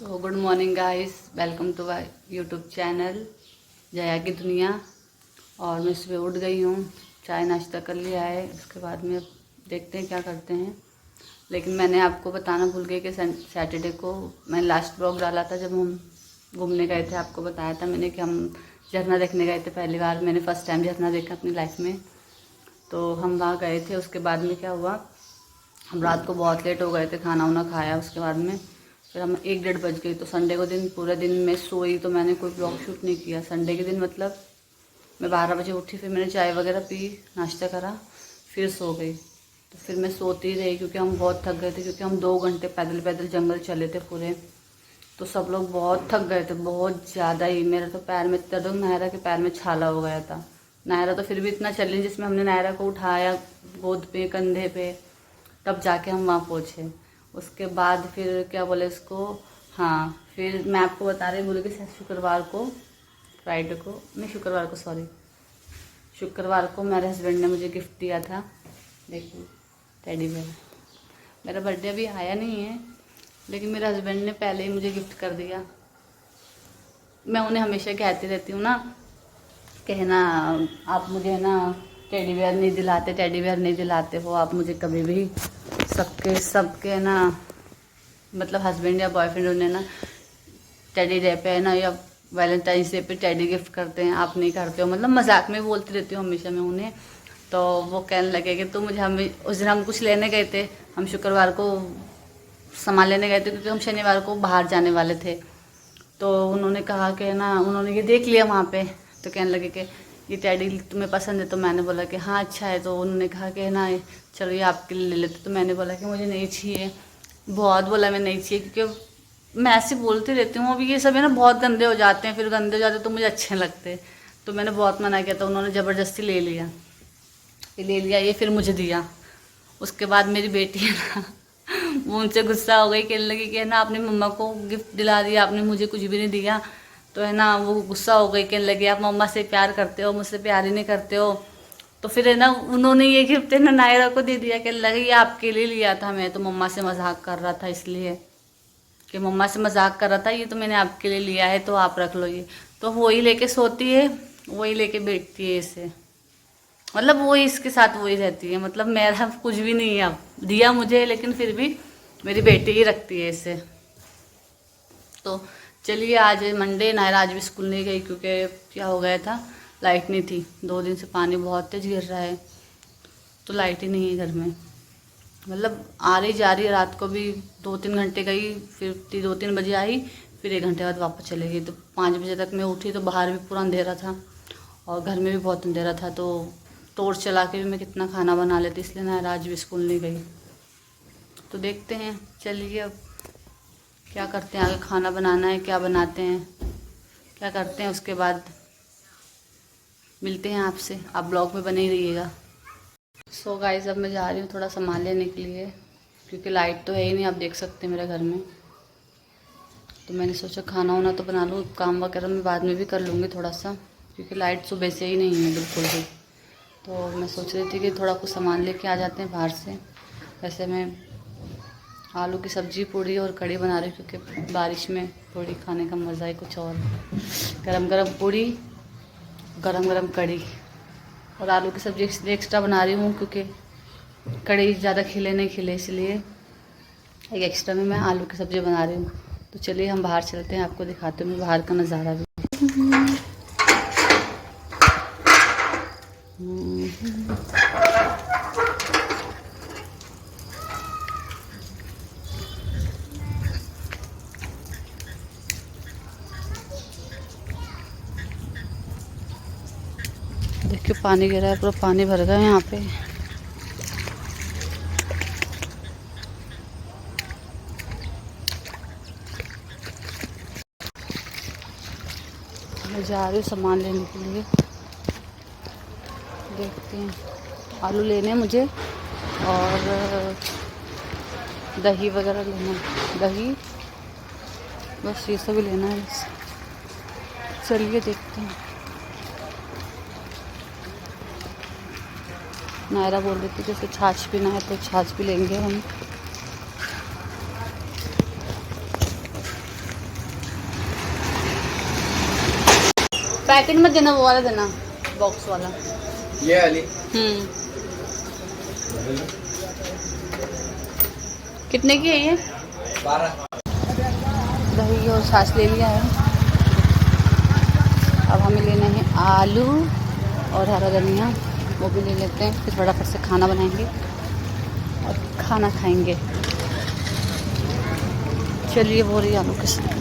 So good morning guys, welcome to my YouTube channel Jaya की दुनिया। और मैं सुबह उठ गई हूँ, चाय नाश्ता कर लिया है। उसके बाद में अब देखते हैं क्या करते हैं। लेकिन मैंने आपको बताना भूल गई कि सैटरडे को मैंने लास्ट ब्लॉग डाला था जब हम घूमने गए थे। आपको बताया था मैंने कि हम झरना देखने गए थे। पहली बार मैंने फ़र्स्ट टाइम झरना देखा अपनी लाइफ में। तो हम वहाँ गए थे। उसके बाद में क्या हुआ, हम रात को बहुत लेट हो गए थे, खाना वाना खाया। उसके बाद में फिर हम 1-1:30 बज गई। तो संडे को दिन पूरा दिन मैं सोई, तो मैंने कोई ब्लॉग शूट नहीं किया संडे के दिन। मतलब मैं 12 बजे उठी, फिर मैंने चाय वगैरह पी, नाश्ता करा, फिर सो गई। तो फिर मैं सोती रही क्योंकि हम बहुत थक गए थे, क्योंकि हम 2 घंटे पैदल पैदल जंगल चले थे पूरे। तो सब लोग बहुत थक गए थे, बहुत ज़्यादा ही। मेरा तो पैर में दर्द, नायरा के पैर में छाला हो गया था। नायरा तो फिर भी इतना चली, जिसमें हमने नायरा को उठाया गोद पे, कंधे पे, तब जाके हम वहाँ पहुँचे। उसके बाद फिर क्या बोले इसको, हाँ, फिर मैं आपको बता रही बोले कि शुक्रवार को, फ्राइडे को नहीं, शुक्रवार को, सॉरी, शुक्रवार को मेरे हस्बैंड ने मुझे गिफ्ट दिया था। देखिए टेडी बेयर। मेरा बर्थडे अभी आया नहीं है, लेकिन मेरे हस्बैंड ने पहले ही मुझे गिफ्ट कर दिया। मैं उन्हें हमेशा कहती रहती हूँ ना, कहना आप मुझे ना टेडी बेयर नहीं दिलाते, टेडी बेयर नहीं दिलाते हो आप मुझे कभी भी। सबके सबके ना, मतलब हस्बैंड या बॉयफ्रेंड उन्हें ना टेडी डे पे है ना, या वैलेंटाइंस डे पे टेडी गिफ्ट करते हैं, आप नहीं करते हो। मतलब मजाक में बोलती रहती हूँ हमेशा मैं उन्हें। तो वो कहने लगे कि तुम मुझे, हमें उस दिन हम कुछ लेने गए थे, हम शुक्रवार को सामान लेने गए थे, क्योंकि हम शनिवार को बाहर जाने वाले थे। तो उन्होंने कहा कि ना, उन्होंने ये देख लिया वहाँ पे, तो कहने लगे कि ये टेडी तुम्हें पसंद है। तो मैंने बोला कि हाँ अच्छा है। तो उन्होंने कहा कि ना चलो ये आपके लिए ले लेते। तो मैंने बोला कि मुझे नहीं चाहिए, बहुत बोला मैं नहीं चाहिए, क्योंकि मैं ऐसे बोलती रहती हूँ। अभी ये सब है ना बहुत गंदे हो जाते हैं, फिर गंदे हो जाते तो मुझे अच्छे लगते। तो मैंने बहुत मना किया, तो उन्होंने ज़बरदस्ती ले लिया। फिर ले लिया ये, फिर मुझे दिया। उसके बाद मेरी बेटी है ना, वो उनसे गुस्सा हो गई, कहने लगी कि है ना आपने मम्मा को गिफ्ट दिला दिया, आपने मुझे कुछ भी नहीं दिया। तो है ना वो गुस्सा हो गई, कहने लगी आप मम्मा से प्यार करते हो, मुझसे प्यार ही नहीं करते हो। तो फिर है ना उन्होंने ये गिफ्ट है ना नायरा को दे दिया, कहने लगी ये आपके लिए लिया था, मैं तो मम्मा से मजाक कर रहा था, इसलिए कि मम्मा से मजाक कर रहा था, ये तो मैंने आपके लिए लिया है, तो आप रख लो ये। तो वही लेके सोती है, वही लेके बैठती है इसे। मतलब वही इसके साथ वही रहती है। मतलब मेरा कुछ भी नहीं है, अब दिया मुझे, लेकिन फिर भी मेरी बेटी ही रखती है इसे। तो चलिए, आज मंडे, नायरा आज भी स्कूल नहीं गई, क्योंकि क्या हो गया था, लाइट नहीं थी। 2 दिन से पानी बहुत तेज गिर रहा है, तो लाइट ही नहीं है घर में। मतलब आ रही जा रही है, रात को भी 2-3 घंटे गई, फिर 2-3 बजे आई, फिर 1 घंटे बाद वापस चले गई। तो 5 बजे तक मैं उठी, तो बाहर भी पूरा अंधेरा था और घर में भी बहुत अंधेरा था। तो टॉर्च चला के भी मैं कितना खाना बना लेती, इसलिए नायरा आज भी स्कूल नहीं गई। तो देखते हैं, चलिए अब क्या करते हैं आगे। खाना बनाना है, क्या बनाते हैं, क्या करते हैं, उसके बाद मिलते हैं आपसे। आप ब्लॉग में बने ही रहिएगा। सो गाइस, अब मैं जा रही हूँ थोड़ा सामान लेने के लिए, क्योंकि लाइट तो है ही नहीं, आप देख सकते हैं मेरे घर में। तो मैंने सोचा खाना वाना तो बना लूँ, काम वगैरह मैं बाद में भी कर लूँगी थोड़ा सा, क्योंकि लाइट सुबह से ही नहीं है बिल्कुल भी। तो मैं सोच रही थी कि थोड़ा कुछ सामान लेके आ जाते हैं बाहर से। वैसे मैं आलू की सब्ज़ी, पूड़ी और कढ़ी बना रही हूँ, क्योंकि बारिश में पूड़ी खाने का मज़ा ही कुछ और। गरम गरम पूड़ी, गरम गरम कढ़ी, और आलू की सब्ज़ी इसलिए एक्स्ट्रा बना रही हूँ क्योंकि कढ़ी ज़्यादा खिले नहीं खिले, इसलिए एक एक्स्ट्रा में मैं आलू की सब्ज़ी बना रही हूँ। तो चलिए हम बाहर चलते हैं, आपको दिखाते हूँ मैं बाहर का नज़ारा भी। देखिए पानी गिरा है, पूरा पानी भर गया है यहाँ पे। मैं जा रही हूँ सामान लेने के लिए। देखते हैं, आलू लेने हैं मुझे, और दही वगैरह लेना है, दही, बस ये सब लेना है। चलिए देखते हैं। नायरा बोल रही थी कि उसे छाछ पीना है, तो छाछ भी लेंगे हम। पैकेट में देना, वो वाला देना, बॉक्स वाला। ये वाली कितने की है ये? 12। दही और छाछ ले लिया है। अब हमें लेना है आलू और हरा धनिया, वो भी ले लेते हैं। फिर फटाफट से खाना बनाएंगे और खाना खाएंगे। चलिए वो रही आलू के साथ।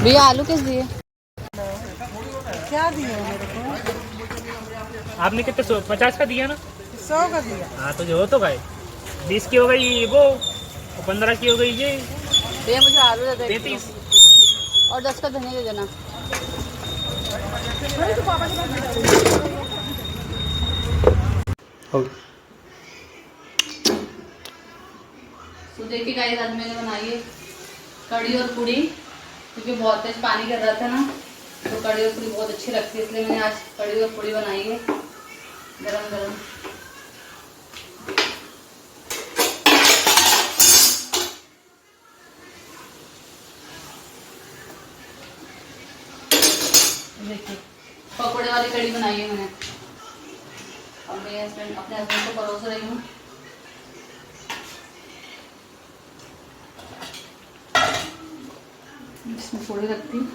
भैया आलू किस दिए? क्या दिया मेरे को? आपने कितने 50 का दिया ना? 100 का दिया। हाँ तो जो हो तो भाई 20 की हो गई वो, और 15 की हो गई ये, भैया मुझे आलू दे दे 33। और 10 का धनिया दे देना। तो देखिए गाइस, आज मैंने बनाई है कड़ी और पूड़ी, क्योंकि बहुत तेज पानी कर रहा था ना, तो कड़ी और पूड़ी बहुत अच्छी लगती है, इसलिए मैंने आज कड़ी और पूड़ी बनाई है गरम गरम। देखिए पकौड़े वाली कड़ी बनाई है मैंने। अब मैं अपने हस्बैंड को परोस रही हूँ। इसमें थोड़ी रखती हूँ,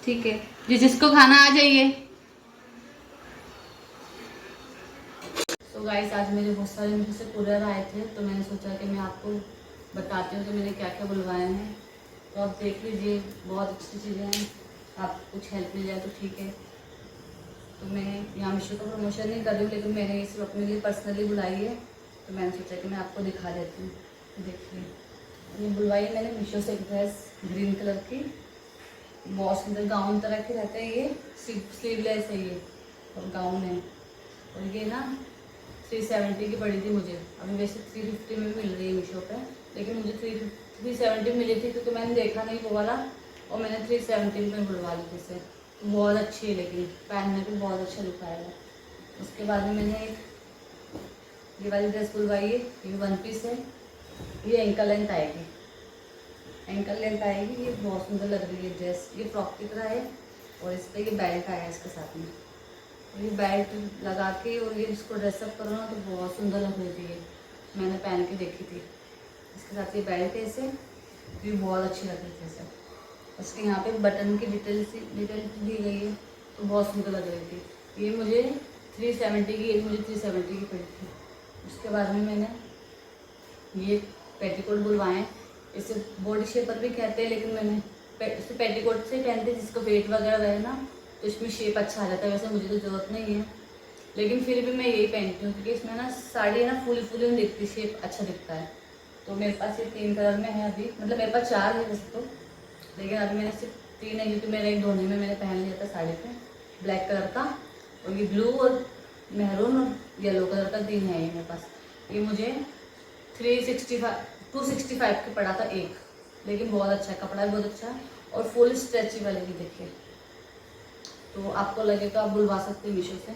ठीक है जी, जिसको खाना आ जाइए। तो गाइस, आज मेरे बहुत सारे मुझे से कुरियर आए थे, तो मैंने सोचा कि मैं आपको बताती हूँ कि मैंने क्या क्या बुलवाए हैं। तो आप देख लीजिए, बहुत अच्छी चीज़ें हैं, आप कुछ हेल्प मिल जाए तो ठीक है। तो मैं यहाँ मीशो का प्रमोशन नहीं कर रही हूँ, लेकिन मैंने ये सिर्फ अपने लिए पर्सनली बुलाई है, तो मैंने सोचा कि मैं आपको दिखा देती हूँ। देखिए ये बुलवाई है मैंने मीशो से एक ड्रेस ग्रीन कलर की, बहुत सुंदर गाउन तरह के रहते हैं ये, स्लीवलेस है ये और गाउन है। और ये ना 370 की पड़ी थी मुझे, अभी वैसे 350 में भी मिल रही है मीशो पे, लेकिन मुझे 370 मिली थी क्योंकि मैंने देखा नहीं वो वाला, और मैंने 370 में बुलवा ली थी इसे। बहुत अच्छी है, लेकिन पहनने पे बहुत अच्छा लुक आएगा। उसके बाद में मैंने एक ये वाली ड्रेस बुलवाई है, ये 1 पीस है, ये एंकल लेंथ आएगी, एंकल लेंथ आएगी। ये बहुत सुंदर लग रही है ड्रेस, ये फ्रॉक की तरह है, और इस पर ये बेल्ट आया है इसके साथ में। और ये बेल्ट लगा के और ये इसको ड्रेसअप करो ना तो बहुत सुंदर लग रही थी ये, मैंने पहन के देखी थी। इसके साथ ये बेल्ट है इसे, ये बहुत अच्छी लग रही थी इसे। उसके यहाँ पे बटन की डिटेल दी गई है, तो बहुत सुंदर लग रही थी। ये मुझे 370 की, ये मुझे 370 की पड़ी थी। उसके बाद में मैंने ये पेटीकोट बुलवाएँ, इसे बॉडी शेपर भी कहते हैं, लेकिन मैंने इसे पेटीकोट से पहनते हैं जिसका वेट वगैरह रहे ना, तो इसमें शेप अच्छा आ जाता है। वैसे मुझे तो ज़रूरत नहीं है, लेकिन फिर भी मैं यही पहनती हूँ, क्योंकि इसमें ना साड़ी है ना फुल नहीं दिखती, शेप अच्छा दिखता है। तो मेरे पास ये 3 कलर में है अभी, मतलब मेरे पास 4 है वैसे तो, लेकिन अभी मैंने सिर्फ 3 है, क्योंकि मेरे एक धोने में मैंने पहन लिया था साड़ी पे ब्लैक कलर का, और ये ब्लू और मेहरून और येलो कलर का 3 है ये मेरे पास। ये मुझे 265 की पड़ा था एक, लेकिन बहुत अच्छा है, कपड़ा भी बहुत अच्छा है और फुल स्ट्रेचेबल है। देखिए, तो आपको लगे तो आप बुलवा सकते हैं मीशो से।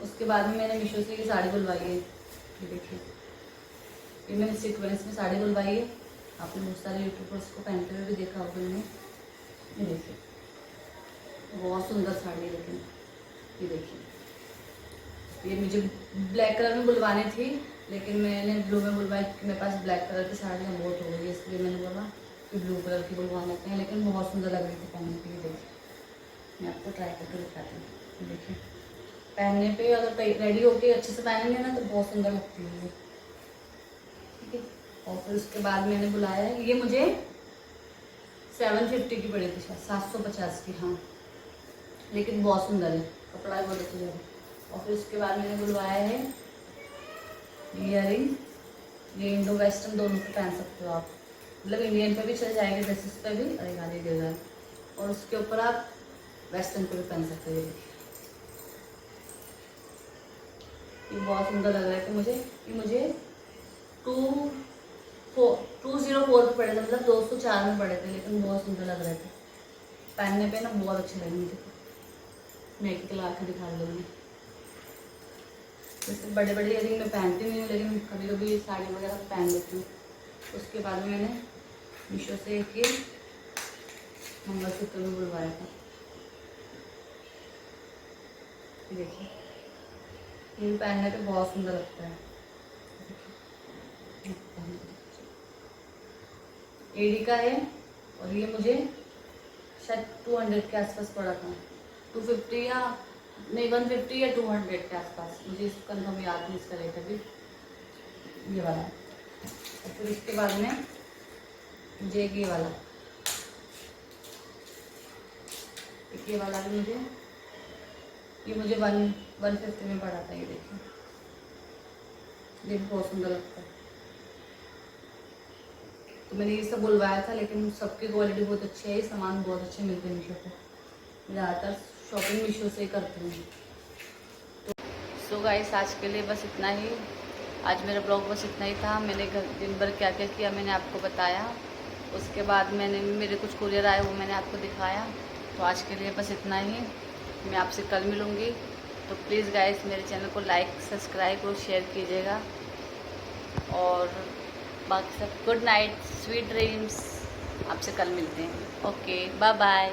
उसके बाद में मैंने मीशो से ये साड़ी बुलवाई है, ये देखिए, ये मैंने सीक्वेंस में साड़ी बुलवाई है। आपने बहुत सारे यूट्यूबर्स को पहनते हुए भी देखा होगा मैंने। ये देखिए बहुत सुंदर साड़ी है, लेकिन ये देखिए, ये मुझे ब्लैक कलर में बुलवानी थी, लेकिन मैंने ब्लू में बुलवाई क्योंकि मेरे पास ब्लैक कलर की साड़ियाँ बहुत हो गई है, इसलिए मैंने बोला कि ब्लू कलर की बुलवा लेते हैं। लेकिन बहुत सुंदर लग रही थी पहनने के लिए। देखिए मैं आपको ट्राई करके दिखाती हूँ। देखिए पहनने पे अगर रेडी होके अच्छे से पहनेंगे ना तो बहुत सुंदर लगती है, ठीक है। और फिर उसके बाद मैंने बुलाया है, ये मुझे 750 की पड़ी थी, 750 की, हाँ, लेकिन बहुत सुंदर है, कपड़ा भी बहुत अच्छा है। और फिर उसके बाद मैंने बुलवाया है ईयरिंग, ये इंडो वेस्टर्न दोनों पे पहन सकते हो आप, मतलब इंडियन पे भी चल जाएगा, ड्रेसेस पे भी, अरे गाली दे रहा है, और उसके ऊपर आप वेस्टर्न पे भी पहन सकते हो। ये बहुत सुंदर लग रहा है कि मुझे, ये मुझे 204 पे पड़े थे, मतलब 204 में पड़े थे, लेकिन बहुत सुंदर लग रहे थे पहनने पे ना, बहुत अच्छे लगे मुझे। मैं एक ला के दिखा दूँगी। जैसे बड़े बड़े इयरिंग में पहनती नहीं हूँ, लेकिन कभी कभी साड़ी वगैरह पहन लेती हूँ। उसके बाद में मैंने मीशो से एक ये मंगलसूत्र भी बुलवाया था। देखिए ये पहनने पे बहुत सुंदर लगता है। एडी का है और ये मुझे शायद 200 के आसपास पड़ा था, 250 या नहीं 150 या 200 के आसपास, मुझे इसका कंफर्म याद नहीं इसका रेट अभी। ये वाला और फिर इसके बाद में मुझे ये वाला भी मुझे ये मुझे 150 में पड़ा था। ये देखिए ये भी बहुत सुंदर लगता है। तो मैंने ये सब बुलवाया था, लेकिन सबकी क्वालिटी बहुत अच्छी है, सामान बहुत अच्छे मिलते हैं मीशो पे। ज़्यादातर शॉपिंग मीशो से ही करते हैं। तो सो गाइस आज के लिए बस इतना ही। आज मेरा ब्लॉग बस इतना ही था। मैंने दिन भर क्या क्या किया मैंने आपको बताया। उसके बाद मेरे कुछ कुरियर आए वो मैंने आपको दिखाया। तो आज के लिए बस इतना ही। मैं आपसे कल मिलूँगी। तो प्लीज़ गाइस मेरे चैनल को लाइक सब्सक्राइब और शेयर कीजिएगा। और बाकी सब गुड नाइट, स्वीट ड्रीम्स। आपसे कल मिलते हैं। Okay bye bye.